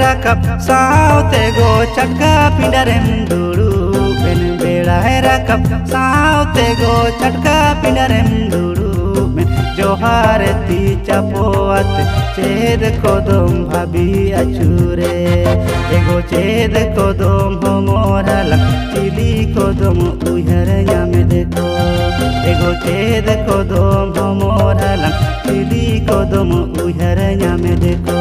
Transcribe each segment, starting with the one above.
rakap saute go chatka pindarem duduben belahe rakap saute go chatka pindarem duduben johar ti chapoat ched kodom bhabi achure ego ched kodom homorala chili kodom uihar nyame dekho ego ched kodom homorala chili kodom uihar nyame dekho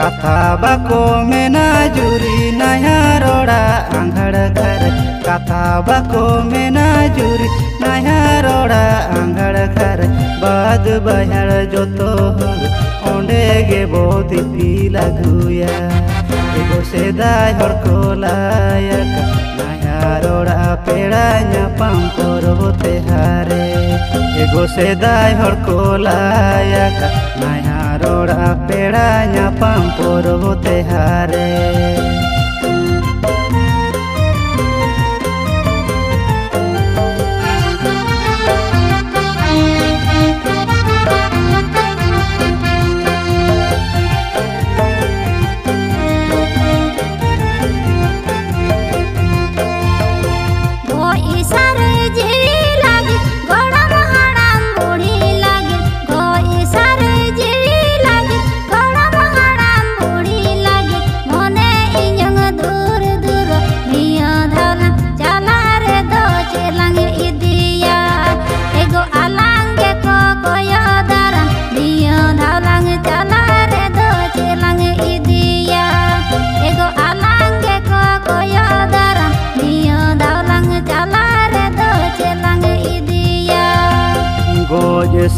Kata bako mena juri naya roda anghar khar Kata bako mena juri naya roda anghar khar Bad bahar joto onde ge bodipi laguya Ego sedai hor ko layak naya roda peda nyapam porbote hare Ego sedai hor ko layak naya roda peda nyapam porbote hare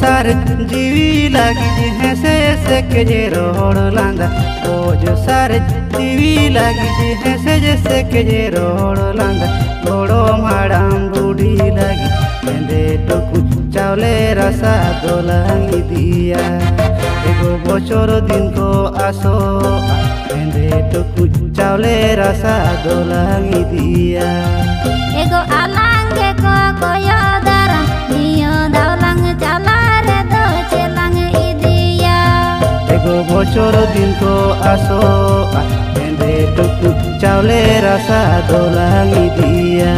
sar jiwi lagi hese se ke je rohor landa Goj sar jiwi lagi hese se ke je rohor landa Godo madam budi lagi mende toku chaule rasa dolangi dia Ego bochor din ko aso mende toku chaule rasa dolangi dia Ego alange ko koyo dara niyo daulang chalare do chelang idia Ego bochor din ko aso mende toku chaule rasa dolangi dia